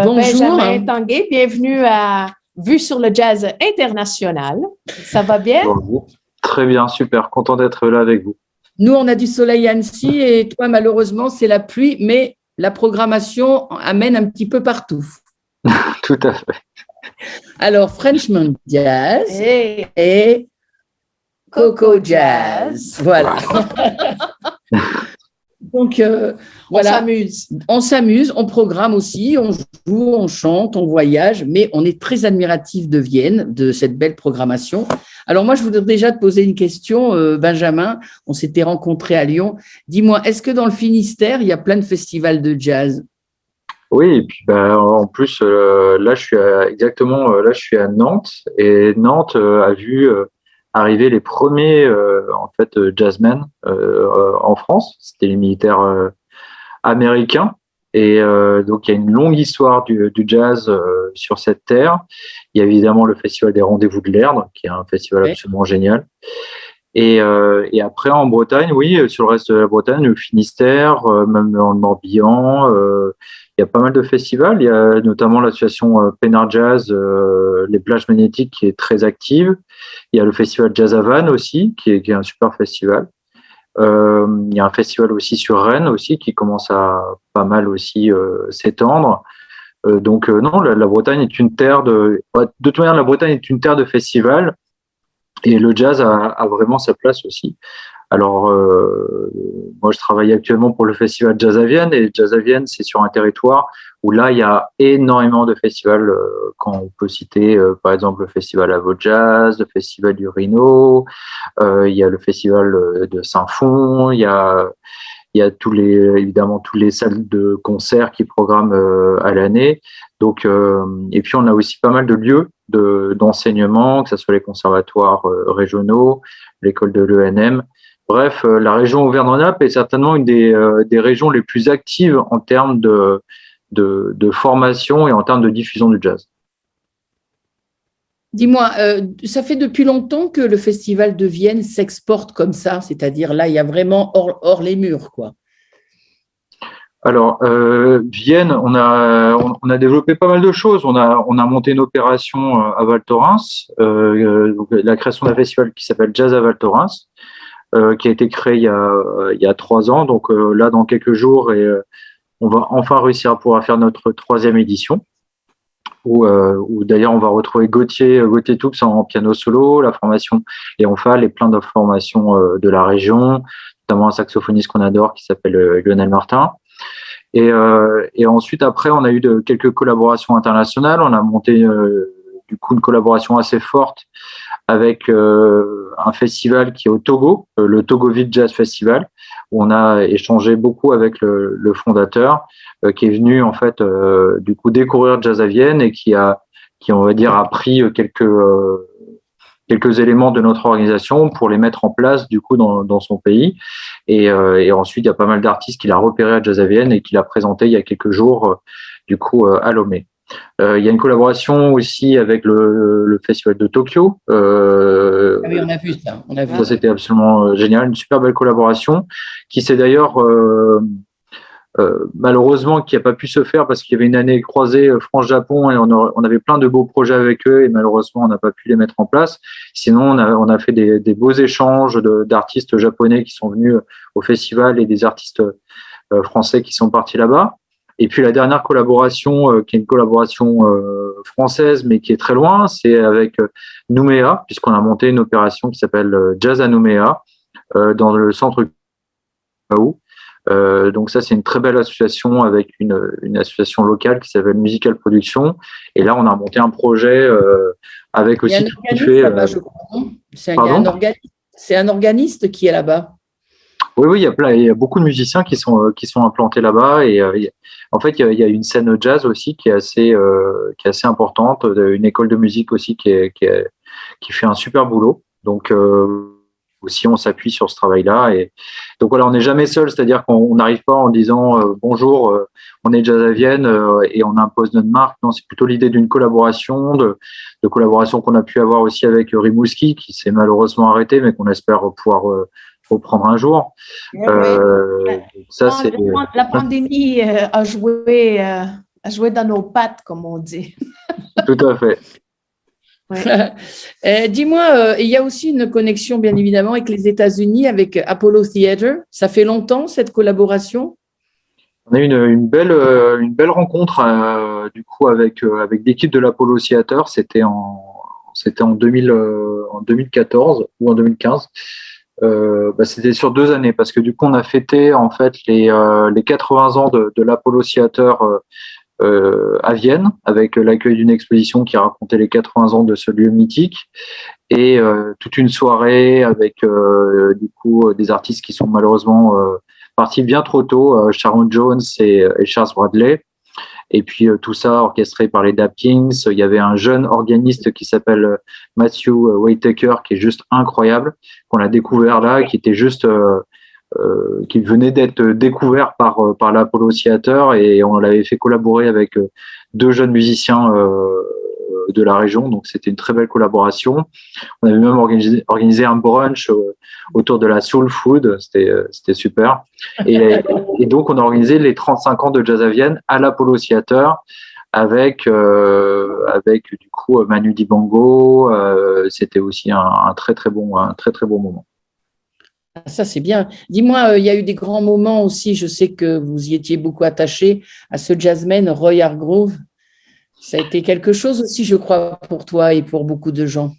Bonjour. Benjamin Tanguay, bienvenue à Vue sur le jazz international. Ça va bien? Bonjour. Très bien, super, content d'être là avec vous. Nous, on a du soleil à Annecy et toi, malheureusement, c'est la pluie, mais la programmation amène un petit peu partout. Tout à fait. Alors, Frenchman Jazz et Coco Jazz. Voilà. Donc, voilà. On s'amuse, on programme aussi, on joue, on chante, on voyage, mais on est très admiratif de Vienne, de cette belle programmation. Alors moi, je voudrais déjà te poser une question, Benjamin. On s'était rencontrés à Lyon. Dis-moi, est-ce que dans le Finistère, il y a plein de festivals de jazz? Oui, et puis en plus, là, je suis à Nantes, et Nantes a vu arriver les premiers jazzmen en France. C'était les militaires américains. Et donc, il y a une longue histoire du jazz sur cette terre. Il y a évidemment le Festival des Rendez-vous de l'Erdre, qui est un festival absolument génial. Et après, en Bretagne, oui, sur le reste de la Bretagne, le Finistère, même dans le Morbihan, il y a pas mal de festivals. Il y a notamment l'association Pénard Jazz, les plages magnétiques, qui est très active. Il y a le festival Jazz à Vannes aussi, qui est un super festival. Il y a un festival aussi sur Rennes aussi qui commence à pas mal aussi s'étendre. Non, la Bretagne est une terre de toute manière, la Bretagne est une terre de festivals et le jazz a vraiment sa place aussi. Alors moi je travaille actuellement pour le festival Jazz à Vienne, et Jazz à Vienne, c'est sur un territoire où là il y a énormément de festivals, quand on peut citer par exemple le festival Avo Jazz, le festival du Rhino, il y a le festival de Saint-Fond, il y a évidemment toutes les salles de concert qui programment à l'année. Donc et puis on a aussi pas mal de lieux d'enseignement, que ce soit les conservatoires régionaux, l'école de l'ENM. Bref, la région Auvergne-Rhône-Alpes est certainement une des régions les plus actives en termes de formation et en termes de diffusion du jazz. Dis-moi, ça fait depuis longtemps que le festival de Vienne s'exporte comme ça, c'est-à-dire là, il y a vraiment hors les murs, quoi. Alors, Vienne, on a développé pas mal de choses. On a monté une opération à Val Thorens, donc la création d'un festival qui s'appelle Jazz à Val Thorens, qui a été créé il y a 3 ans. Donc là, dans quelques jours, on va enfin réussir à pouvoir faire notre 3e édition. Où d'ailleurs on va retrouver Gauthier Toux en piano solo, la formation Léon Fall et plein d'autres formations de la région, notamment un saxophoniste qu'on adore qui s'appelle Lionel Martin. Et ensuite, après, on a eu quelques collaborations internationales. On a monté du coup une collaboration assez forte avec un festival qui est au Togo, le Togoville Jazz Festival, où on a échangé beaucoup avec le fondateur, qui est venu en fait du coup découvrir Jazz à Vienne et qui on va dire a pris quelques éléments de notre organisation pour les mettre en place du coup dans son pays. Et ensuite, il y a pas mal d'artistes qu'il a repérés à Jazz à Vienne et qu'il a présenté il y a quelques jours du coup à Lomé. Il y a une collaboration aussi avec le Festival de Tokyo. Oui, on a vu ça. Ça, c'était absolument génial. Une super belle collaboration qui s'est d'ailleurs malheureusement qui n'a pas pu se faire parce qu'il y avait une année croisée France-Japon et on avait plein de beaux projets avec eux et malheureusement on n'a pas pu les mettre en place. Sinon on a fait des beaux échanges d'artistes japonais qui sont venus au festival et des artistes français qui sont partis là-bas. Et puis la dernière collaboration, qui est une collaboration française mais qui est très loin, c'est avec Nouméa, puisqu'on a monté une opération qui s'appelle Jazz à Nouméa dans le centre Kaou. Donc ça, c'est une très belle association avec une association locale qui s'appelle Musical Production. Et là, on a monté un projet avec aussi tout ce qui fait. C'est un organiste qui est là-bas. Oui, il y a beaucoup de musiciens qui sont implantés là-bas. Et en fait, il y a une scène jazz aussi qui est assez importante, une école de musique aussi qui fait un super boulot. Donc aussi on s'appuie sur ce travail-là et donc voilà, on n'est jamais seul, c'est-à-dire qu'on n'arrive pas en disant bonjour, on est Jazz à Vienne et on impose notre marque. Non, c'est plutôt l'idée d'une collaboration, de collaboration qu'on a pu avoir aussi avec Rimouski qui s'est malheureusement arrêté mais qu'on espère pouvoir reprendre un jour. La pandémie a joué à jouer dans nos pattes, comme on dit. Tout à fait. Ouais. Dis-moi, il y a aussi une connexion, bien évidemment, avec les États-Unis, avec Apollo Theater. Ça fait longtemps, cette collaboration? On a eu une belle rencontre du coup avec l'équipe de l'Apollo Theater. C'était en 2014 ou en 2015. C'était sur 2 années parce que du coup on a fêté en fait les 80 ans de l'Apollo Theater à Vienne avec l'accueil d'une exposition qui racontait les 80 ans de ce lieu mythique et toute une soirée avec du coup des artistes qui sont malheureusement partis bien trop tôt, Sharon Jones et Charles Bradley. Et puis tout ça orchestré par les Dap Kings. Il y avait un jeune organiste qui s'appelle Matthew Whitaker qui est juste incroyable, qu'on a découvert là, qui était juste qui venait d'être découvert par l'Apollo Theater et on l'avait fait collaborer avec 2 jeunes musiciens de la région, donc c'était une très belle collaboration. On avait même organisé un brunch autour de la soul food, c'était super. Et donc on a organisé les 35 ans de Jazz à Vienne à l'Apollo Theater avec du coup Manu Dibango. C'était aussi un très très bon moment. Ça, c'est bien. Dis-moi, il y a eu des grands moments aussi. Je sais que vous y étiez beaucoup attaché à ce jazzman, Roy Hargrove. Ça a été quelque chose aussi, je crois, pour toi et pour beaucoup de gens.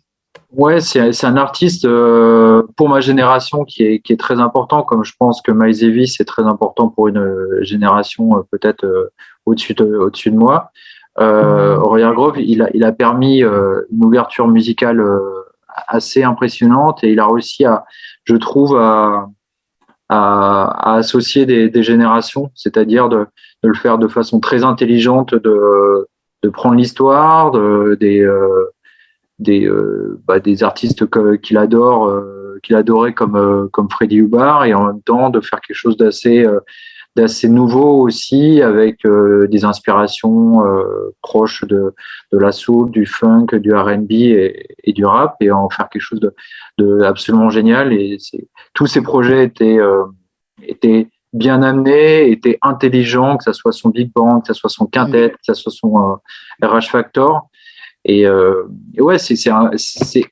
Ouais, c'est un artiste pour ma génération qui est très important, comme je pense que Miles Davis est très important pour une génération peut-être au-dessus de moi. Roy Hargrove, il a permis une ouverture musicale assez impressionnante et il a réussi je trouve, à associer des générations, c'est-à-dire de le faire de façon très intelligente, de prendre l'histoire des artistes qu'il adorait comme Freddie Hubbard et en même temps de faire quelque chose d'assez nouveau aussi avec des inspirations proches de la soul, du funk, du R&B et du rap et en faire quelque chose de absolument génial et tous ces projets étaient bien amenés, étaient intelligents, que ça soit son big band, que ça soit son quintet, que ça soit son RH Factor et ouais c'est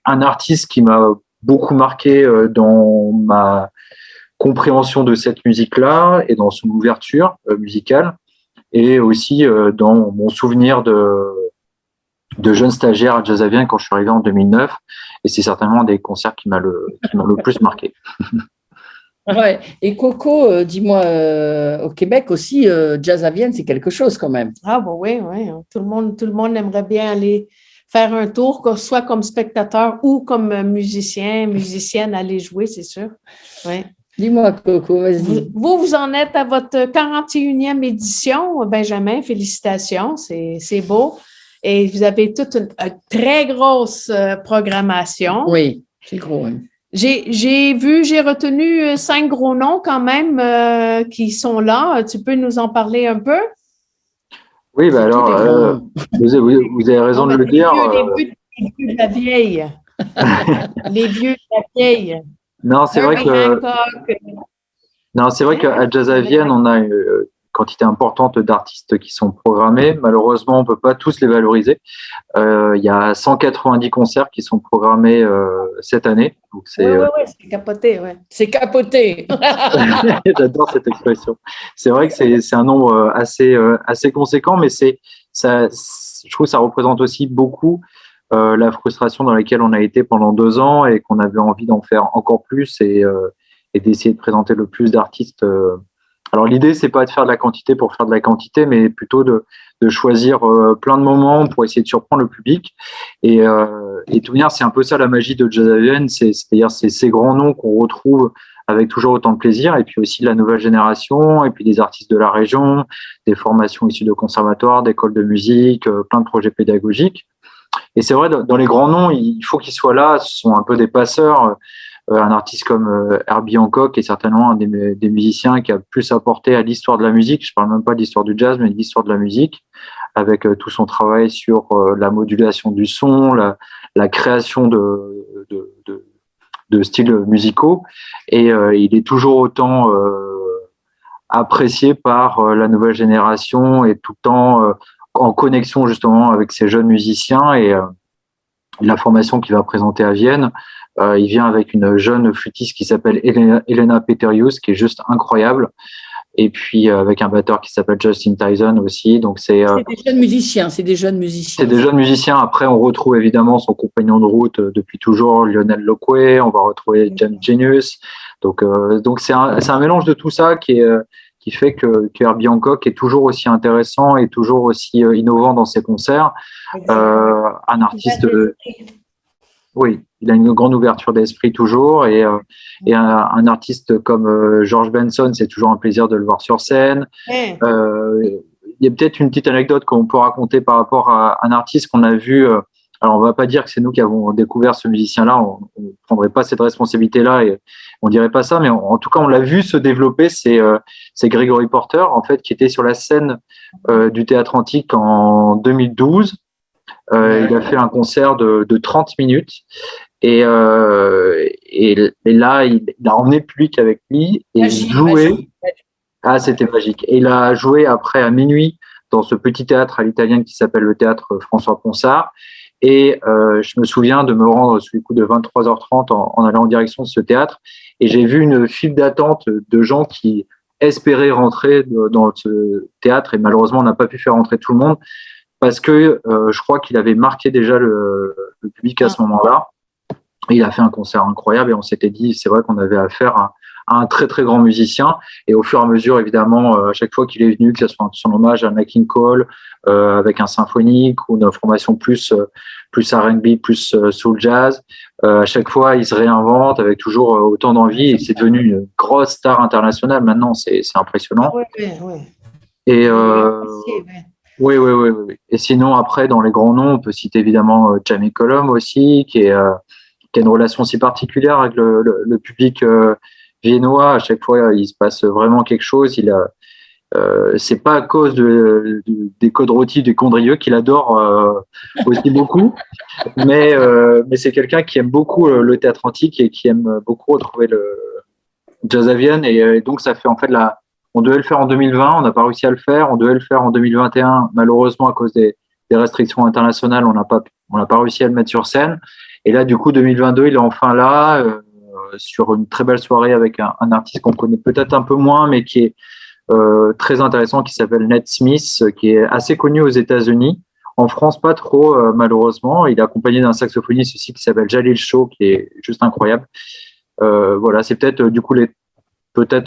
un artiste qui m'a beaucoup marqué dans ma compréhension de cette musique-là et dans son ouverture musicale et aussi dans mon souvenir de jeune stagiaire à Jazz à Vienne quand je suis arrivé en 2009 et c'est certainement un des concerts qui m'a le plus marqué. Ouais. Et Coco, dis-moi, au Québec aussi, Jazz à Vienne, c'est quelque chose quand même. Ah bon, oui. Tout le monde aimerait bien aller faire un tour, soit comme spectateur ou comme musicienne, aller jouer, c'est sûr. Oui. Dis-moi, Coco, vas-y. Vous en êtes à votre 41e édition, Benjamin. Félicitations, c'est beau. Et vous avez toute une très grosse programmation. Oui, c'est gros. Hein. J'ai retenu 5 gros noms quand même qui sont là. Tu peux nous en parler un peu? Oui, alors, vous avez raison de le dire. Les vieux de la vieille. Les vieux de la vieille. Non, c'est vrai qu'à Jazz à Vienne, on a une quantité importante d'artistes qui sont programmés. Malheureusement, on ne peut pas tous les valoriser. Il y a 190 concerts qui sont programmés cette année. Oui, c'est capoté. Ouais. C'est capoté. J'adore cette expression. C'est vrai que c'est un nombre assez conséquent, mais je trouve que ça représente aussi beaucoup la frustration dans laquelle on a été pendant 2 ans et qu'on avait envie d'en faire encore plus et d'essayer de présenter le plus d'artistes. Alors l'idée, c'est pas de faire de la quantité pour faire de la quantité, mais plutôt de choisir plein de moments pour essayer de surprendre le public. Et tout bien, c'est un peu ça la magie de Jazz à Vienne, c'est-à-dire ces grands noms qu'on retrouve avec toujours autant de plaisir, et puis aussi de la nouvelle génération, et puis des artistes de la région, des formations issues de conservatoires, d'écoles de musique, plein de projets pédagogiques. Et c'est vrai, dans les grands noms, il faut qu'ils soient là, ce sont un peu des passeurs. Un artiste comme Herbie Hancock est certainement un des musiciens qui a plus apporté à l'histoire de la musique. Je ne parle même pas de l'histoire du jazz, mais de l'histoire de la musique, avec tout son travail sur la modulation du son, la création de styles musicaux. Et il est toujours autant apprécié par la nouvelle génération et tout le temps en connexion justement avec ces jeunes musiciens et la formation qu'il va présenter à Vienne. Il vient avec une jeune flûtiste qui s'appelle Elena Peterius, qui est juste incroyable. Et puis avec un batteur qui s'appelle Justin Tyson aussi. Donc c'est des jeunes musiciens. C'est des jeunes musiciens. C'est des jeunes musiciens. Après, on retrouve évidemment son compagnon de route depuis toujours, Lionel Loquet. On va retrouver James Genius. Donc c'est un mélange de tout ça qui fait que Herbie Hancock est toujours aussi intéressant et toujours aussi innovant dans ses concerts. Un artiste. Oui, il a une grande ouverture d'esprit toujours et un artiste comme George Benson, c'est toujours un plaisir de le voir sur scène. Il y a peut-être une petite anecdote qu'on peut raconter par rapport à un artiste qu'on a vu. Alors, on va pas dire que c'est nous qui avons découvert ce musicien-là, on ne prendrait pas cette responsabilité-là et on dirait pas ça, mais en tout cas, on l'a vu se développer. C'est Gregory Porter, en fait, qui était sur la scène du Théâtre Antique en 2012. Il a fait un concert de 30 minutes et là, il a emmené le public avec lui et il jouait. Magique. Ah, c'était magique. Et il a joué après à minuit dans ce petit théâtre à l'italienne qui s'appelle le théâtre François Ponsard. Et je me souviens de me rendre sous les coups de 23h30 en allant en direction de ce théâtre et j'ai vu une file d'attente de gens qui espéraient rentrer dans ce théâtre et malheureusement, on n'a pas pu faire rentrer tout le monde. Parce que je crois qu'il avait marqué déjà le public à ce moment-là. Et il a fait un concert incroyable et on s'était dit, c'est vrai qu'on avait affaire à un très très grand musicien. Et au fur et à mesure, évidemment, à chaque fois qu'il est venu, que ce soit son hommage à Nat King Cole, avec un symphonique ou une formation plus R&B, plus soul jazz, à chaque fois, il se réinvente avec toujours autant d'envie. Et c'est devenu une grosse star internationale maintenant. C'est impressionnant. Et oui. Et sinon, après, dans les grands noms, on peut citer évidemment Jamie Cullum aussi, qui a une relation si particulière avec le public viennois. À chaque fois, il se passe vraiment quelque chose. C'est pas à cause des codes rôtis du Condrieu qu'il adore aussi beaucoup, mais c'est quelqu'un qui aime beaucoup le théâtre antique et qui aime beaucoup retrouver le jazz à Vienne. Et donc, ça fait en fait on devait le faire en 2020, on n'a pas réussi à le faire. On devait le faire en 2021, malheureusement à cause des restrictions internationales, on n'a pas réussi à le mettre sur scène. Et là, du coup, 2022, il est enfin là, sur une très belle soirée avec un artiste qu'on connaît peut-être un peu moins, mais qui est très intéressant, qui s'appelle Ned Smith, qui est assez connu aux États-Unis. En France, pas trop, malheureusement. Il est accompagné d'un saxophoniste aussi qui s'appelle Jalil Shaw, qui est juste incroyable. Voilà, c'est peut-être du coup les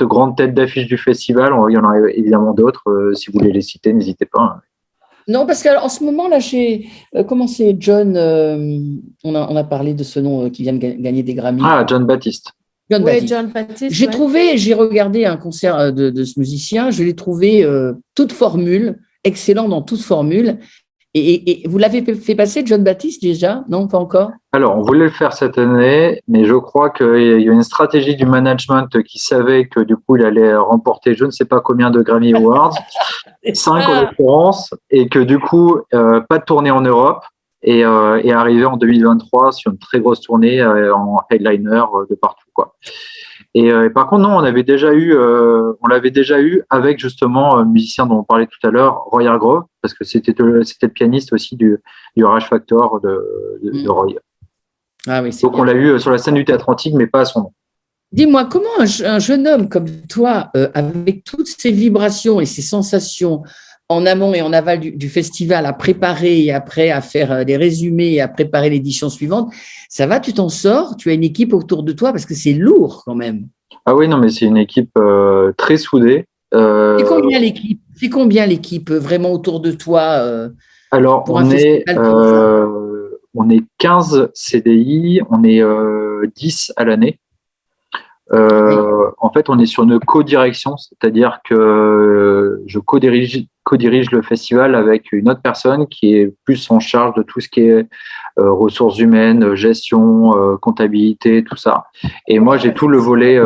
grandes têtes d'affiche du festival. Il y en a évidemment d'autres. Si vous voulez les citer, n'hésitez pas. Non, parce qu'en ce moment-là, j'ai commencé John. On a parlé de ce nom qui vient de gagner des Grammy. Ah, John Baptiste. John Baptiste. J'ai regardé un concert de ce musicien. Je l'ai trouvé toute formule, excellent dans toute formule. Et vous l'avez fait passer, John Baptiste, déjà? Non, pas encore? Alors, on voulait le faire cette année, mais je crois qu'il y a une stratégie du management qui savait que du coup, il allait remporter je ne sais pas combien de Grammy Awards, 5 en l'occurrence, et que du coup, pas de tournée en Europe, et arrivé en 2023 sur une très grosse tournée en headliner de partout, quoi. Et par contre, non, on l'avait déjà eu avec justement un musicien dont on parlait tout à l'heure, Roy Hargrove, parce que c'était le pianiste aussi du Rage Factor de Roy. Ah oui, donc on l'a eu sur la scène du Théâtre Antique, mais pas à son nom. Dis-moi, comment un jeune homme comme toi, avec toutes ces vibrations et ces sensations en amont et en aval du festival, à préparer et après à faire des résumés et à préparer l'édition suivante, ça va, tu t'en sors? Tu as une équipe autour de toi parce que c'est lourd quand même. Ah oui, non, mais c'est une équipe très soudée. C'est combien l'équipe vraiment autour de toi Alors, on est 15 CDI, on est 10 à l'année. En fait, on est sur une co-direction, c'est-à-dire que je co-dirige le festival avec une autre personne qui est plus en charge de tout ce qui est ressources humaines, gestion, comptabilité, tout ça. Et moi, j'ai tout le volet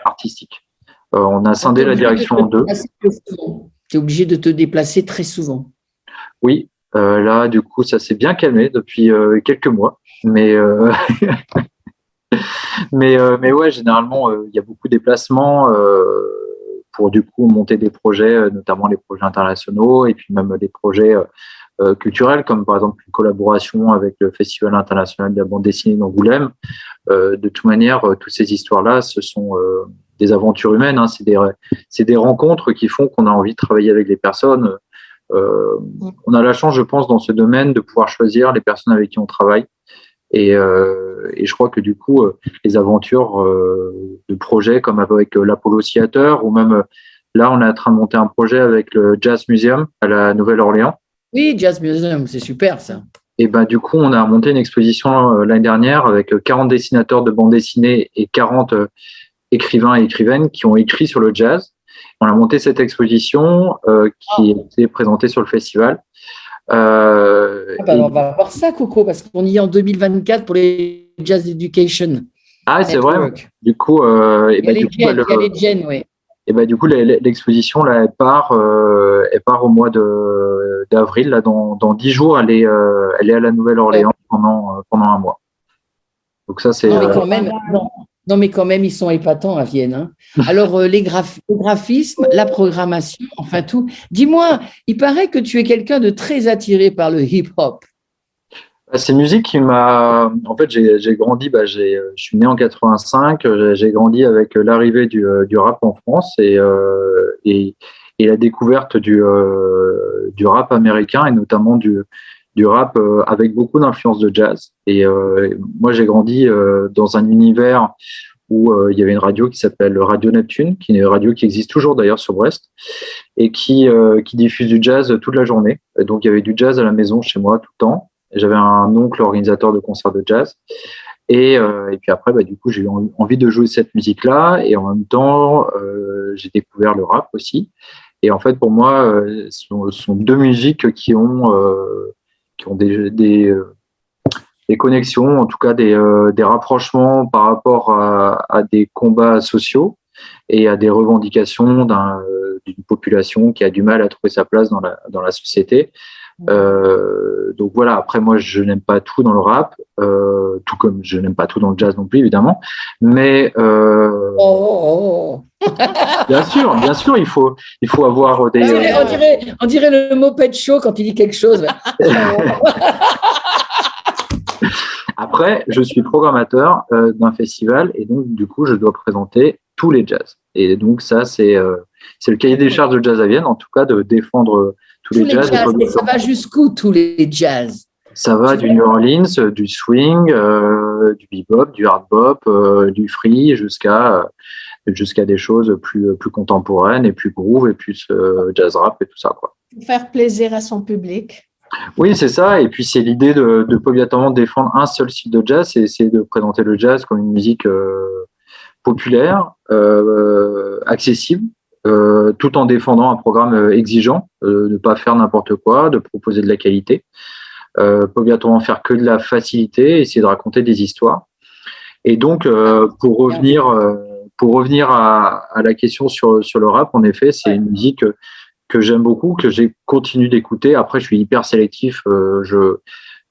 artistique. On a scindé la direction en deux. Tu es obligé de te déplacer très souvent. Oui, là, du coup, ça s'est bien calmé depuis quelques mois. Mais ouais, généralement, il y a beaucoup de déplacements pour du coup monter des projets, notamment les projets internationaux et puis même des projets culturels, comme par exemple une collaboration avec le Festival international de la bande dessinée d'Angoulême. De toute manière, toutes ces histoires-là, ce sont des aventures humaines, hein, c'est des rencontres qui font qu'on a envie de travailler avec les personnes. On a la chance, je pense, dans ce domaine de pouvoir choisir les personnes avec qui on travaille. Et je crois que du coup, les aventures de projets comme avec l'Apollo Theater, ou même là, on est en train de monter un projet avec le Jazz Museum à la Nouvelle-Orléans. Oui, Jazz Museum, c'est super ça. Et ben du coup, on a monté une exposition l'année dernière avec 40 dessinateurs de bande dessinée et 40 écrivains et écrivaines qui ont écrit sur le jazz. On a monté cette exposition qui était présentée sur le festival. On va voir ça, Coco, parce qu'on y est en 2024 pour les Jazz Education. Ah, c'est vrai. Du coup, il y a les Gen, oui. Et ben du coup, l'exposition là, elle part au mois d'avril. Là, dans 10 jours, elle est à la Nouvelle-Orléans pendant un mois. Donc ça, c'est. Non, mais quand même, ils sont épatants à Vienne. Hein. Alors, le graphisme, la programmation, enfin tout. Dis-moi, il paraît que tu es quelqu'un de très attiré par le hip-hop. C'est une musique qui m'a… En fait, j'ai grandi, je suis né en 85, j'ai grandi avec l'arrivée du rap en France et la découverte du rap américain et notamment du rap avec beaucoup d'influence de jazz. Et moi, j'ai grandi dans un univers où il y avait une radio qui s'appelle Radio Neptune, qui est une radio qui existe toujours d'ailleurs sur Brest, et qui diffuse du jazz toute la journée. Et donc, il y avait du jazz à la maison chez moi tout le temps. J'avais un oncle organisateur de concerts de jazz. Et puis après, du coup, j'ai eu envie de jouer cette musique-là. Et en même temps, j'ai découvert le rap aussi. Et en fait, pour moi, ce sont deux musiques qui ont des connexions, en tout cas des rapprochements par rapport à des combats sociaux et à des revendications d'une population qui a du mal à trouver sa place dans la société. Donc voilà, après moi je n'aime pas tout dans le rap, tout comme je n'aime pas tout dans le jazz non plus évidemment, mais bien sûr il faut avoir des… On dirait le mot pet show quand il dit quelque chose. Après, je suis programmateur d'un festival et donc du coup je dois présenter tous les jazz. Et donc ça c'est le cahier des charges de Jazz à Vienne, en tout cas de défendre tous les jazz. Et ça va jusqu'où tous les jazz? Ça va du New Orleans, du swing, du bebop, du hard bop, du free, jusqu'à des choses plus contemporaines et plus groove et plus jazz rap et tout ça, quoi. Faire plaisir à son public. Oui, c'est ça. Et puis c'est l'idée de pas obligatoirement défendre un seul style de jazz, c'est essayer de présenter le jazz comme une musique populaire, accessible. Tout en défendant un programme exigeant, de ne pas faire n'importe quoi, de proposer de la qualité, pas obligatoirement faire que de la facilité, essayer de raconter des histoires. Et donc, pour revenir à la question sur le rap, en effet, c'est une musique que j'aime beaucoup, que j'ai continué d'écouter. Après, je suis hyper sélectif,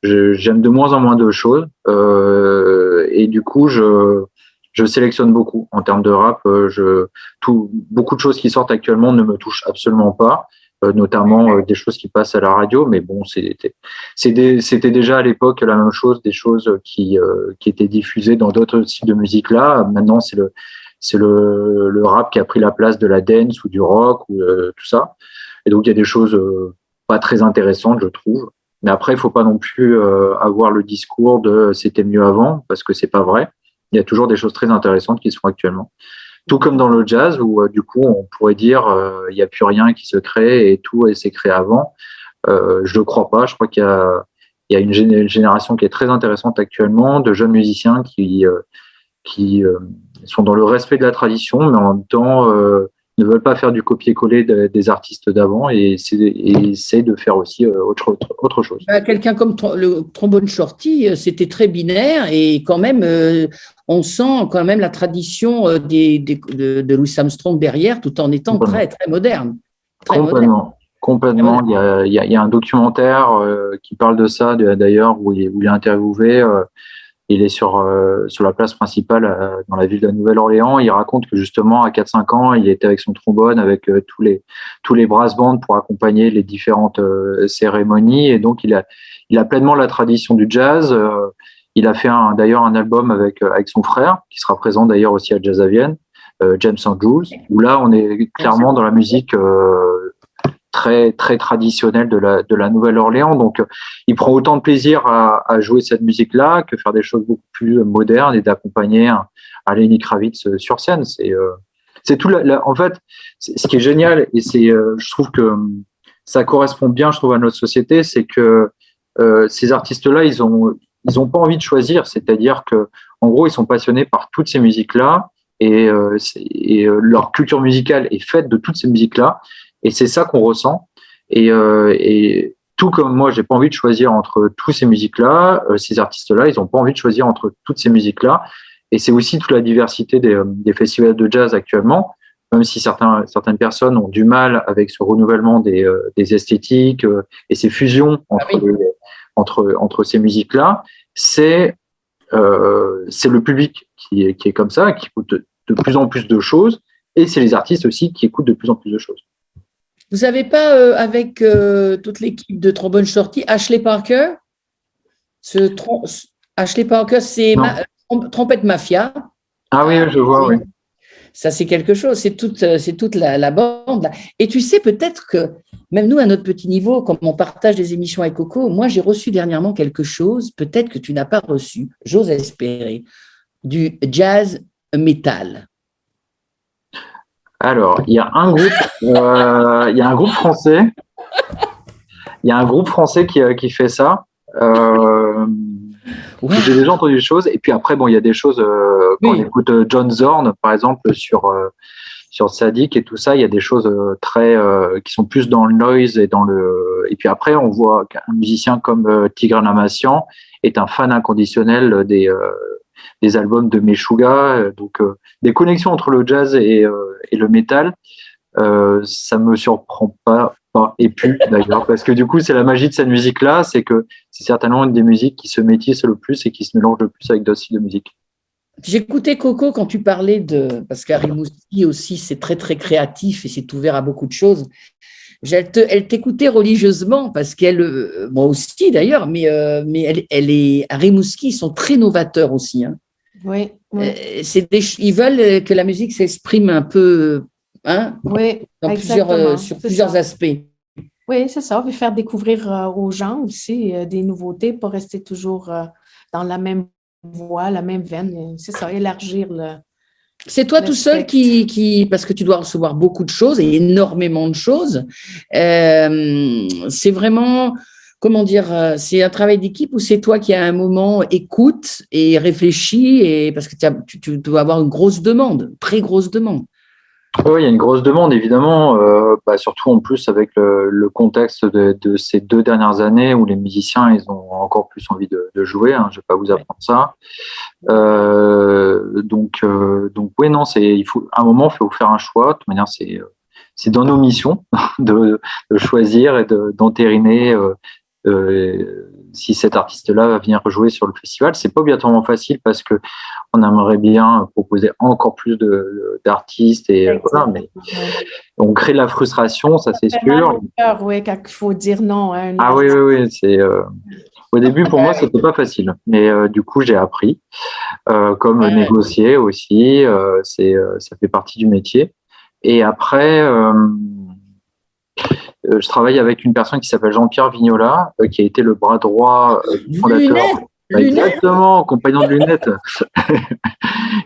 j'aime de moins en moins de choses, et du coup, je sélectionne beaucoup en termes de rap. Beaucoup de choses qui sortent actuellement ne me touchent absolument pas, notamment des choses qui passent à la radio. Mais bon, c'était déjà à l'époque la même chose, des choses qui étaient diffusées dans d'autres styles de musique là. Maintenant, c'est le rap qui a pris la place de la dance ou du rock ou tout ça. Et donc il y a des choses pas très intéressantes, je trouve. Mais après, il faut pas non plus avoir le discours de c'était mieux avant, parce que c'est pas vrai. Il y a toujours des choses très intéressantes qui se font actuellement. Tout comme dans le jazz, où du coup, on pourrait dire il n'y a plus rien qui se crée et tout s'est créé avant. Je ne crois pas. Je crois qu'il y a une génération qui est très intéressante actuellement, de jeunes musiciens qui sont dans le respect de la tradition, mais en même temps ne veulent pas faire du copier-coller des artistes d'avant et essaient de faire aussi autre chose. Quelqu'un comme le trombone shorty, c'était très binaire et quand même, on sent quand même la tradition de Louis Armstrong derrière, tout en étant très, très moderne. Complètement. Il y a un documentaire qui parle de ça, d'ailleurs, où il est interviewé Il est sur la place principale dans la ville de la Nouvelle-Orléans. Il raconte que justement à 4-5 ans, il était avec son trombone, avec tous les brass bands pour accompagner les différentes cérémonies. Et donc il a pleinement la tradition du jazz. Il a fait d'ailleurs un album avec son frère, qui sera présent d'ailleurs aussi à Jazz à Vienne, James Andrews, où là on est clairement dans la musique très très traditionnelle de la Nouvelle-Orléans. Donc il prend autant de plaisir à jouer cette musique-là que faire des choses beaucoup plus modernes et d'accompagner un Lenny Kravitz sur scène. C'est tout. En fait, ce qui est génial, et je trouve que ça correspond bien, je trouve, à notre société, c'est que ces artistes-là, ils ont pas envie de choisir. C'est-à-dire que, en gros, ils sont passionnés par toutes ces musiques-là et leur culture musicale est faite de toutes ces musiques-là. Et c'est ça qu'on ressent. Et tout comme moi, j'ai pas envie de choisir entre toutes ces musiques-là, ces artistes-là, ils ont pas envie de choisir entre toutes ces musiques-là. Et c'est aussi toute la diversité des festivals de jazz actuellement, même si certaines personnes ont du mal avec ce renouvellement des esthétiques et ces fusions entre ces musiques-là. C'est le public qui est comme ça, qui écoute de plus en plus de choses, et c'est les artistes aussi qui écoutent de plus en plus de choses. Vous n'avez pas, avec toute l'équipe de Trombone Shorty, Ashley Parker? Ashley Parker, c'est Trompette Mafia. Ah oui, je vois, oui. Ça, c'est quelque chose. C'est toute la bande. Là. Et tu sais, peut-être que, même nous, à notre petit niveau, comme on partage des émissions avec Coco, moi, j'ai reçu dernièrement quelque chose, peut-être que tu n'as pas reçu, j'ose espérer, du jazz metal. Alors, il y a un groupe français. Il y a un groupe français qui fait ça. Ouais. J'ai déjà entendu des choses. Et puis après, bon, il y a des choses quand on écoute John Zorn, par exemple, sur Sadik et tout ça, il y a des choses qui sont plus dans le noise et puis après, on voit qu'un musicien comme Tigran Amassian est un fan inconditionnel des albums de Meshuggah, donc des connexions entre le jazz et le métal, ça me surprend pas et plus d'ailleurs, parce que du coup c'est la magie de cette musique-là, c'est que c'est certainement une des musiques qui se métisse le plus et qui se mélange le plus avec d'autres styles de musique. J'écoutais Coco quand tu parlais parce qu'Arimouski aussi c'est très très créatif et c'est ouvert à beaucoup de choses. Elle t'écoutait religieusement parce qu'elle, moi aussi d'ailleurs, mais à Rimouski, ils sont très novateurs aussi. Hein. Oui. Ils veulent que la musique s'exprime un peu, hein, sur plusieurs aspects. Oui, c'est ça. Faire découvrir aux gens aussi des nouveautés, pas rester toujours dans la même voie, la même veine. C'est ça, élargir le. C'est toi tout seul qui, parce que tu dois recevoir beaucoup de choses et énormément de choses. C'est vraiment, comment dire, c'est un travail d'équipe ou c'est toi qui à un moment écoute et réfléchis parce que tu dois avoir une grosse demande, très grosse demande. Oui, il y a une grosse demande, évidemment, surtout en plus avec le contexte de ces 2 dernières années où les musiciens, ils ont encore plus envie de jouer. Hein, je ne vais pas vous apprendre ça. Donc oui, non, à un moment, il faut faire un choix. De toute manière, c'est dans nos missions de choisir et d'entériner si cet artiste-là va venir jouer sur le festival. C'est pas obligatoirement facile parce que on aimerait bien proposer encore plus d'artistes et voilà, mais on crée de la frustration, ça c'est sûr. Oui, quand il faut dire non. Oui, c'est au début pour moi c'était pas facile, mais du coup j'ai appris comme négocier aussi, ça fait partie du métier. Et après. Je travaille avec une personne qui s'appelle Jean-Pierre Vignola, qui a été le bras droit du fondateur. Exactement, compagnon de lunettes,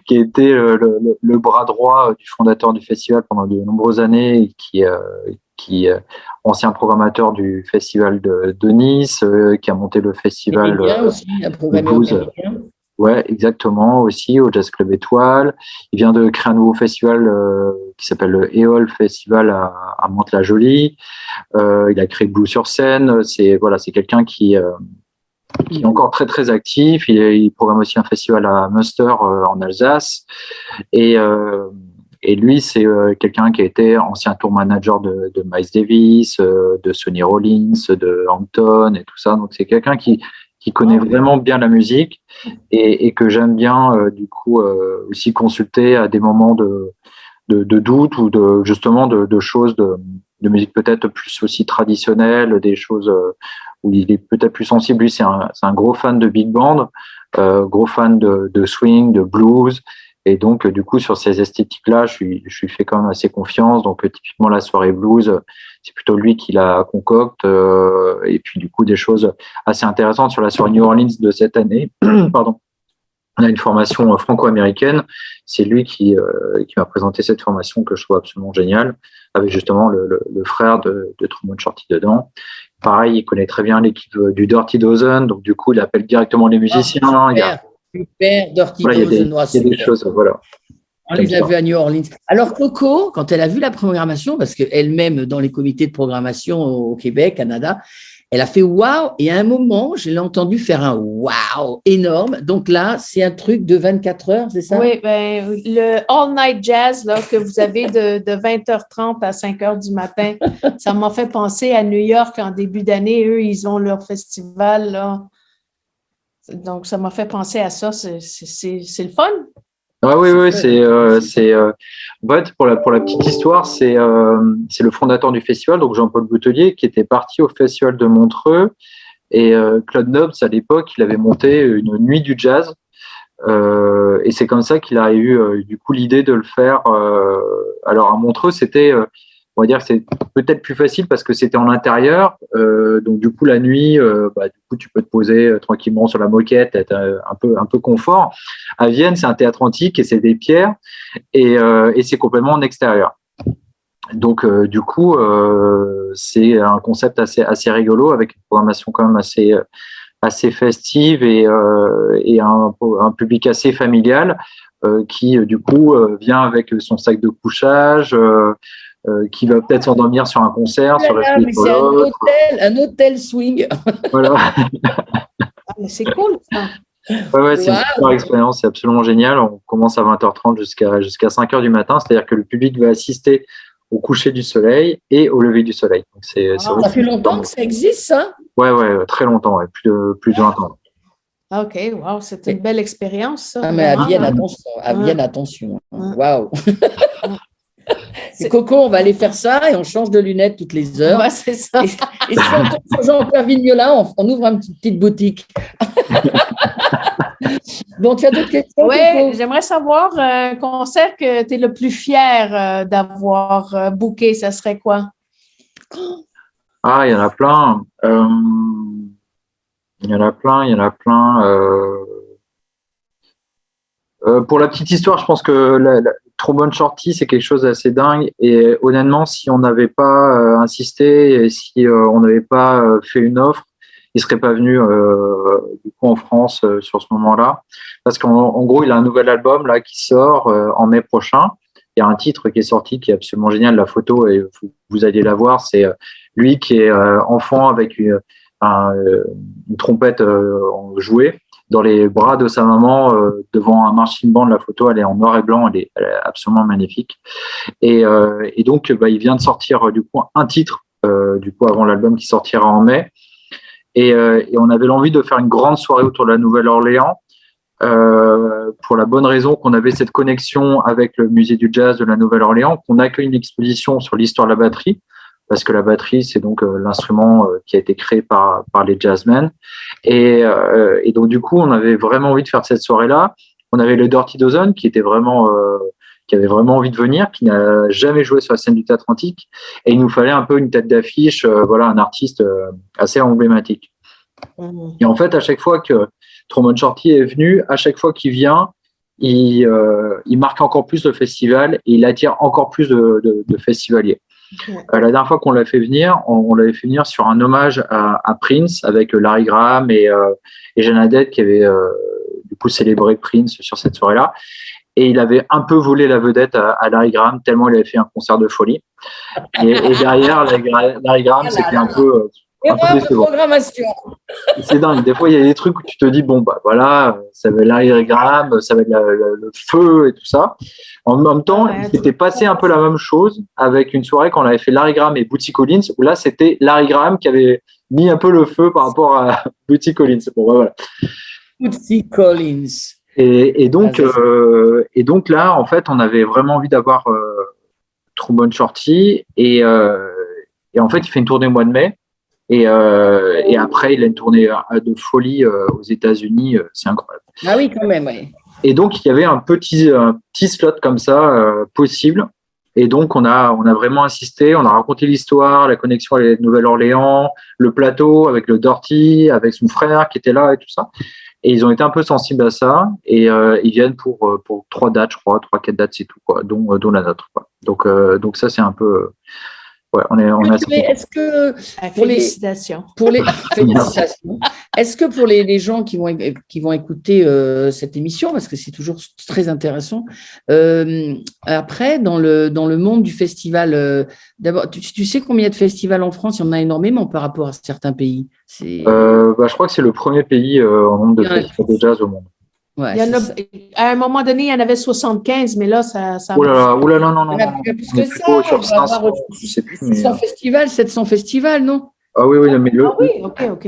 qui a été le bras droit du fondateur du festival pendant de nombreuses années, qui est ancien programmateur du festival de Nice, qui a monté le festival de blues. Ouais, exactement, aussi au Jazz Club Étoile. Il vient de créer un nouveau festival qui s'appelle le EOL Festival à Mantes-la-Jolie. Il a créé Blue sur scène. C'est quelqu'un qui est encore très très actif. Il programme aussi un festival à Münster en Alsace. Et lui, c'est quelqu'un qui a été ancien tour manager de Miles Davis, de Sonny Rollins, de Hampton et tout ça. Donc c'est quelqu'un qui qui connaît vraiment bien la musique et que j'aime bien du coup aussi consulter à des moments de doute ou justement de choses de musique peut-être plus aussi traditionnelle, des choses où il est peut-être plus sensible. Lui, c'est un gros fan de big band, gros fan de swing, de blues. Et donc, du coup, sur ces esthétiques-là, je lui fais quand même assez confiance. Donc, typiquement, la soirée blues, c'est plutôt lui qui la concocte. Et puis, du coup, des choses assez intéressantes sur la soirée New Orleans de cette année. Pardon. On a une formation franco-américaine. C'est lui qui m'a présenté cette formation que je trouve absolument géniale, avec justement le frère de Truman Shorty dedans. Pareil, il connaît très bien l'équipe du Dirty Dozen. Donc, du coup, il appelle directement les musiciens. Super, Dirty Dozen. Il y a des choses, voilà. On les a vus à New Orleans. Alors, Coco, quand elle a vu la programmation, parce qu'elle-même, dans les comités de programmation au Québec, Canada, elle a fait waouh. Et à un moment, je l'ai entendu faire un waouh énorme. Donc là, c'est un truc de 24 heures, c'est ça? Oui, ben, le All Night Jazz là, que vous avez de 20h30 à 5h du matin, ça m'a fait penser à New York en début d'année. Eux, ils ont leur festival, là. Donc, ça m'a fait penser à ça. C'est le fun. Ah oui, c'est pour la petite histoire, c'est le fondateur du festival, donc Jean-Paul Boutelier, qui était parti au festival de Montreux, et Claude Nobs à l'époque, il avait monté une nuit du jazz, et c'est comme ça qu'il a eu du coup l'idée de le faire. Alors à Montreux, c'était on va dire que c'est peut-être plus facile parce que c'était en intérieur, donc du coup la nuit, du coup tu peux te poser tranquillement sur la moquette, être un peu confort. À Vienne, c'est un théâtre antique et c'est des pierres et c'est complètement en extérieur. Donc du coup, c'est un concept assez rigolo avec une programmation quand même assez festive et un public assez familial qui du coup vient avec son sac de couchage. Qui va peut-être s'endormir sur un concert, sur la suite. C'est un hôtel swing. Voilà. Mais c'est cool, ça. Ouais, c'est une super expérience, c'est absolument génial. On commence à 20h30 jusqu'à 5h du matin, c'est-à-dire que le public va assister au coucher du soleil et au lever du soleil. Donc, ça fait longtemps que ça existe, ça? Ouais, très longtemps, plus de 20 ans. OK, wow, c'est une belle expérience, ça. Ah, mais à Vienne, attention. Waouh! Coco, on va aller faire ça et on change de lunettes toutes les heures. Ouais, c'est ça. Et si on tombe sur Jean-Pierre Vignola, on ouvre une petite boutique. Bon, tu as d'autres questions? Oui, j'aimerais savoir un concert que tu es le plus fier d'avoir booké, ça serait quoi? Ah, il y en a plein. Pour la petite histoire, je pense que Truman Shorty, c'est quelque chose d'assez dingue. Et honnêtement, si on n'avait pas insisté et si on n'avait pas fait une offre, il serait pas venu du coup en France sur ce moment-là. Parce qu'en gros, il a un nouvel album là qui sort en mai prochain. Il y a un titre qui est sorti qui est absolument génial. La photo, et vous allez la voir, c'est lui qui est enfant avec une trompette jouée dans les bras de sa maman devant un marching band. La photo, elle est en noir et blanc, elle est absolument magnifique. Et donc, il vient de sortir du coup un titre du coup avant l'album qui sortira en mai. Et on avait l'envie de faire une grande soirée autour de la Nouvelle-Orléans pour la bonne raison qu'on avait cette connexion avec le musée du jazz de la Nouvelle-Orléans, qu'on accueille une exposition sur l'histoire de la batterie, parce que la batterie, c'est donc l'instrument qui a été créé par les jazzmen. Et donc, du coup, on avait vraiment envie de faire cette soirée-là. On avait le Dirty Dozen qui avait vraiment envie de venir, qui n'a jamais joué sur la scène du théâtre antique. Et il nous fallait un peu une tête d'affiche, un artiste assez emblématique. Et en fait, à chaque fois que Truman Shorty est venu, à chaque fois qu'il vient, il marque encore plus le festival et il attire encore plus de festivaliers. La dernière fois qu'on l'a fait venir, on l'avait fait venir sur un hommage à Prince avec Larry Graham et Jeanne Adette qui avait du coup célébré Prince sur cette soirée-là. Et il avait un peu volé la vedette à Larry Graham tellement il avait fait un concert de folie. Et derrière, Larry Graham, c'était un peu Et moi, programmation. C'est dingue. Des fois, il y a des trucs où tu te dis, bon, bah voilà, ça va être l'aérogramme, ça va être le feu et tout ça. En même temps, il s'était passé un peu la même chose avec une soirée quand on avait fait l'aérogramme et Bootsy Collins, où là, c'était l'aérogramme qui avait mis un peu le feu par rapport à Bootsy Collins. Bon, bah, voilà. Bootsy Collins. Et donc là, en fait, on avait vraiment envie d'avoir Truman Shorty. Et en fait, il fait une tournée au mois de mai. Et après, il a une tournée de folie aux États-Unis. C'est incroyable. Ah oui, quand même, oui. Et donc, il y avait un petit slot comme ça possible. Et donc, on a vraiment insisté. On a raconté l'histoire, la connexion à la Nouvelle-Orléans, le plateau avec le Dirty, avec son frère qui était là et tout ça. Et ils ont été un peu sensibles à ça. Et ils viennent pour 3 dates, je crois. 3-4 dates, c'est tout, quoi, dont la nôtre, quoi. Donc ça, c'est un peu... Ouais, est-ce que félicitations. Félicitations. Est-ce que pour les gens qui vont écouter cette émission, parce que c'est toujours très intéressant, après dans le monde du festival, d'abord, tu sais combien il y a de festivals en France? Il y en a énormément par rapport à certains pays. Je crois que c'est le premier pays en nombre de festivals de jazz au monde. Ouais, à un moment donné, il y en avait 75, mais là, ça oh là là, non. Plus que ça, sur 500, 600 festivals, 700 festivals, non? Ah oui, mais ok.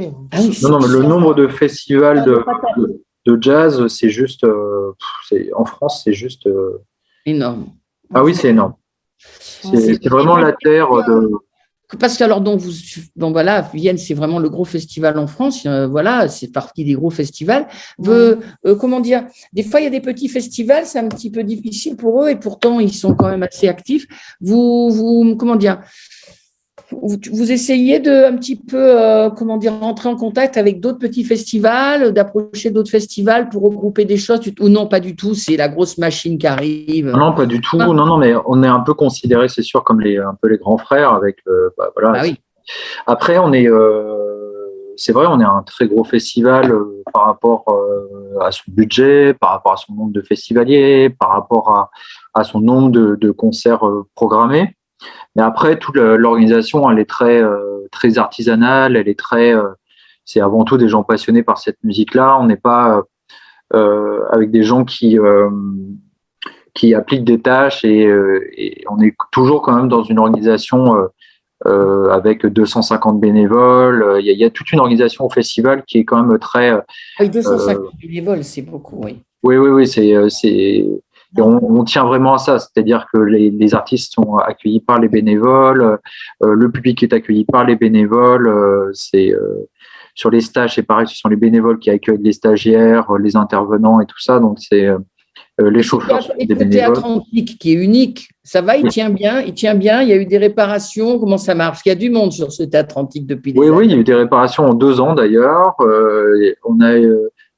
Non, mais le nombre de festivals de jazz, c'est juste, en France, c'est juste énorme. Ah oui, c'est énorme. C'est vraiment la terre de... Parce que alors donc voilà, Vienne c'est vraiment le gros festival en France, voilà, c'est partie des gros festivals. Comment dire, des fois il y a des petits festivals, c'est un petit peu difficile pour eux et pourtant ils sont quand même assez actifs. Comment dire, vous essayez de un petit peu rentrer en contact avec d'autres petits festivals, d'approcher d'autres festivals pour regrouper des choses, ou non, pas du tout, c'est la grosse machine qui arrive. Non, pas du tout. Non, mais on est un peu considérés, c'est sûr, comme un peu les grands frères avec voilà. Ah oui. Après, c'est vrai, on est un très gros festival par rapport à son budget, par rapport à son nombre de festivaliers, par rapport à son nombre de concerts programmés. Mais après, toute l'organisation, elle est très artisanale, elle est c'est avant tout des gens passionnés par cette musique-là. On n'est pas avec des gens qui appliquent des tâches et on est toujours quand même dans une organisation avec 250 bénévoles. Il y a toute une organisation au festival qui est quand même très... Oui, 250 bénévoles, c'est beaucoup, oui. Oui, et on tient vraiment à ça, c'est-à-dire que les artistes sont accueillis par les bénévoles, le public est accueilli par les bénévoles, sur les stages, c'est pareil, ce sont les bénévoles qui accueillent les stagiaires, les intervenants et tout ça, donc c'est les chauffeurs des bénévoles. Le théâtre antique qui est unique, ça va, il tient bien, il y a eu des réparations, comment ça marche? Parce qu'il y a du monde sur ce théâtre antique depuis des années. Oui, il y a eu des réparations en 2 ans d'ailleurs, on a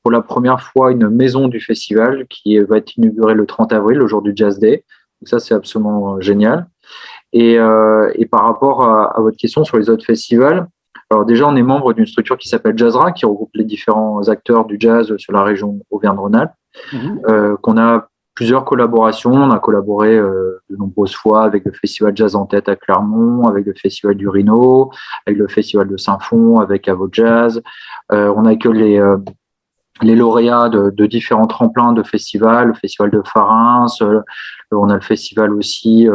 pour la première fois une maison du festival qui va être inaugurée le 30 avril, le jour du Jazz Day. Donc ça, c'est absolument génial. Et par rapport à votre question sur les autres festivals, alors déjà, on est membre d'une structure qui s'appelle Jazzra, qui regroupe les différents acteurs du jazz sur la région Auvergne-Rhône-Alpes, qu'on a plusieurs collaborations. On a collaboré de nombreuses fois avec le Festival Jazz en Tête à Clermont, avec le Festival du Rhino, avec le Festival de Saint-Fond, avec Avo Jazz. On accueille les lauréats de différents tremplins de festivals, le festival de Farin, on a le festival aussi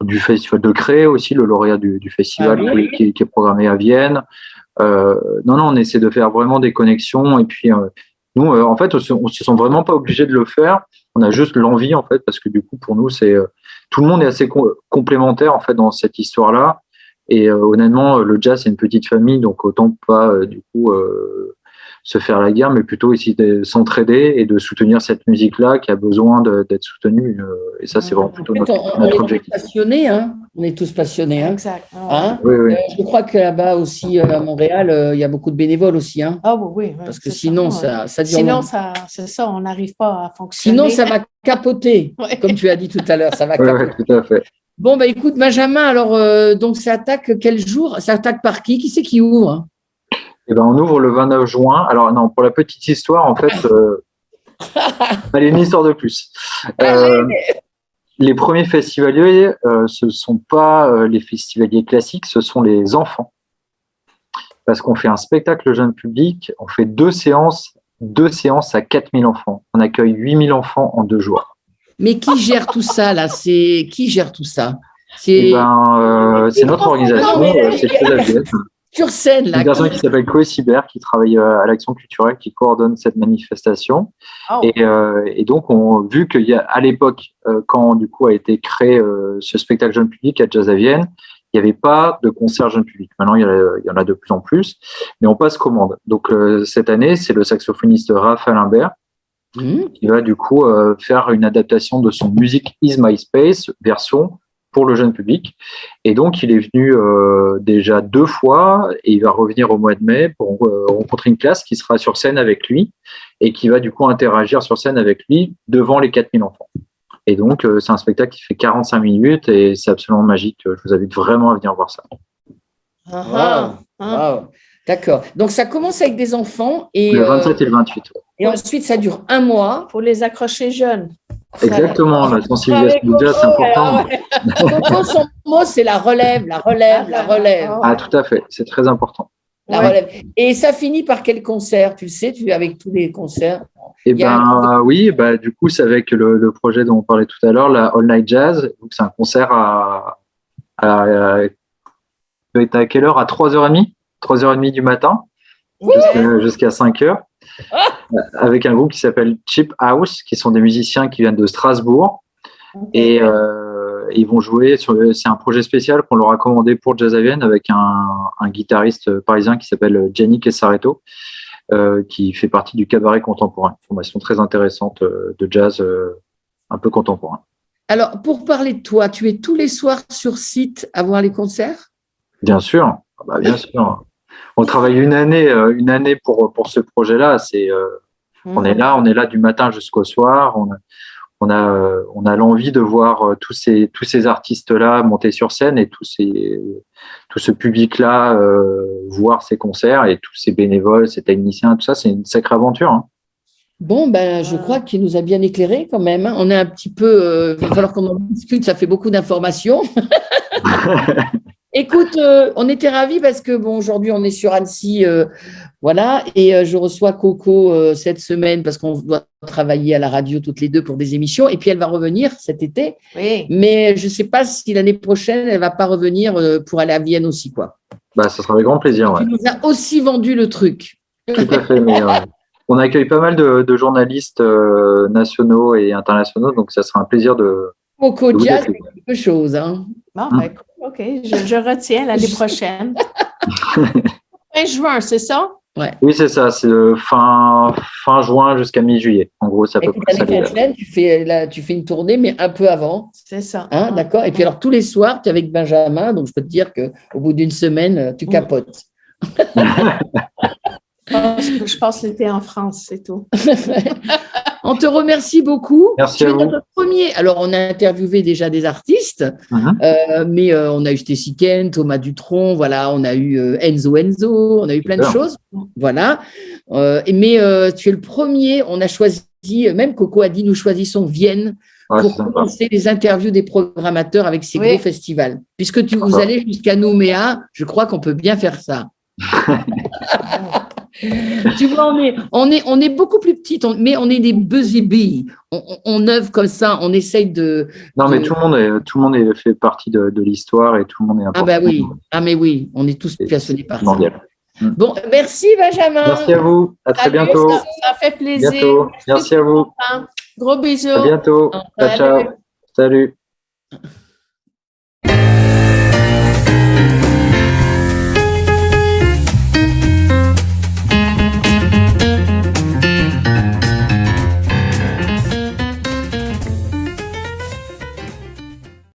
du festival de Cré aussi, le lauréat du festival qui est programmé à Vienne. Non, on essaie de faire vraiment des connexions et puis nous, en fait, on se sent vraiment pas obligé de le faire. On a juste l'envie, en fait, parce que du coup, pour nous, c'est tout le monde est assez complémentaire en fait dans cette histoire-là. Et honnêtement, le jazz c'est une petite famille, donc autant pas du coup se faire la guerre, mais plutôt essayer de s'entraider et de soutenir cette musique-là qui a besoin d'être soutenue. Et ça, c'est vraiment plutôt notre objectif. On est tous passionnés. Hein. Exact. Oui. Je crois que là-bas aussi, à Montréal, il y a beaucoup de bénévoles aussi. Hein. Ah oui. Parce que sinon, ça dure. Sinon, c'est ça, on n'arrive pas à fonctionner. Sinon, ça va capoter, comme tu as dit tout à l'heure, ça va capoter. Oui, tout à fait. Bon, écoute, Benjamin, alors, donc ça attaque quel jour? Ça attaque par qui? Qui c'est qui ouvre? On ouvre le 29 juin. Alors, non, pour la petite histoire, en fait, allez, une histoire de plus. les premiers festivaliers, ce ne sont pas les festivaliers classiques, ce sont les enfants. Parce qu'on fait un spectacle jeune public, on fait deux séances à 4000 enfants. On accueille 8000 enfants en 2 jours. Mais qui gère tout ça, là? Qui gère tout ça? C'est notre organisation, c'est très sur scène, là. Une personne qui s'appelle Chloé Sibert, qui travaille à l'Action culturelle, qui coordonne cette manifestation. Oh. Et donc, vu qu'il y a, à l'époque, quand du coup a été créé ce spectacle jeune public à Jazz à Vienne, il n'y avait pas de concert jeune public. Maintenant, il y en a de plus en plus, mais on passe commande. Donc, cette année, c'est le saxophoniste Raphaël Imbert qui va du coup faire une adaptation de son Music is My Space version pour le jeune public. Et donc, il est venu déjà 2 fois et il va revenir au mois de mai pour rencontrer une classe qui sera sur scène avec lui et qui va du coup interagir sur scène avec lui devant les 4000 enfants. Et donc, c'est un spectacle qui fait 45 minutes et c'est absolument magique. Je vous invite vraiment à venir voir ça. Wow. D'accord. Donc, ça commence avec des enfants. Et, le 27 et le 28. Et ensuite, ça dure 1 mois. Pour les accrocher jeunes. Exactement, la sensibilisation du jazz, c'est important. Coco, son mot, c'est la relève. Ah, tout à fait, c'est très important. La relève. Et ça finit par quel concert? Tu le sais, avec tous les concerts? Oui, du coup, c'est avec le projet dont on parlait tout à l'heure, la All Night Jazz. Donc, c'est un concert à quelle heure? À 3h30 3h30 du matin, jusqu'à 5h. Avec un groupe qui s'appelle Cheap House, qui sont des musiciens qui viennent de Strasbourg. Et ils vont jouer c'est un projet spécial qu'on leur a commandé pour Jazz à Vienne avec un guitariste parisien qui s'appelle Gianni Kesaretto, qui fait partie du cabaret contemporain. Une formation très intéressante de jazz un peu contemporain. Alors, pour parler de toi, tu es tous les soirs sur site à voir les concerts? Bien sûr. Bien sûr. On travaille une année pour ce projet-là. On est là du matin jusqu'au soir. On a l'envie de voir tous ces artistes-là monter sur scène et tout ce public-là voir ces concerts et tous ces bénévoles, ces techniciens, tout ça, c'est une sacrée aventure. Hein. Bon, je crois qu'il nous a bien éclairés quand même. On est un petit peu… il va falloir qu'on en discute, ça fait beaucoup d'informations. Écoute, on était ravis parce que aujourd'hui on est sur Annecy, voilà, et je reçois Coco cette semaine parce qu'on doit travailler à la radio toutes les deux pour des émissions, et puis elle va revenir cet été. Oui. Mais je ne sais pas si l'année prochaine elle va pas revenir pour aller à Vienne aussi, quoi. Ça sera avec grand plaisir. Tu nous as aussi vendu le truc. Tout à fait. Mais, on accueille pas mal de journalistes nationaux et internationaux, donc ça sera un plaisir de. Coco Jazz, c'est quelque chose, hein. Bon, OK, je retiens l'année prochaine. Fin juin, c'est ça? Ouais. Oui, c'est ça. C'est fin juin jusqu'à mi-juillet. En gros, c'est à peu près ça. L'année prochaine, tu fais une tournée, mais un peu avant. C'est ça. Hein, d'accord. Et puis alors, tous les soirs, tu es avec Benjamin. Donc, je peux te dire qu'au bout d'une semaine, tu capotes. Je passe l'été en France, c'est tout. On te remercie beaucoup. Merci à vous. Alors, on a interviewé déjà des artistes, mais on a eu Stacy Kent, Thomas Dutronc, voilà, on a eu Enzo, on a eu plein de choses. Voilà. Mais tu es le premier, on a choisi, même Coco a dit, nous choisissons Vienne pour commencer les interviews des programmateurs avec ces gros festivals. Puisque vous allez jusqu'à Nouméa, je crois qu'on peut bien faire ça. Tu vois, on est beaucoup plus petites, mais on est des busy-bees. On œuvre comme ça, on essaye de. Non, mais tout le monde fait partie de l'histoire et tout le monde est important. Mais oui, on est tous passionnés par ça. Bon, merci Benjamin. Merci à vous. À très bientôt. Ça fait plaisir. Bientôt. Merci à vous. Gros bisous. À bientôt. Ciao. Salut.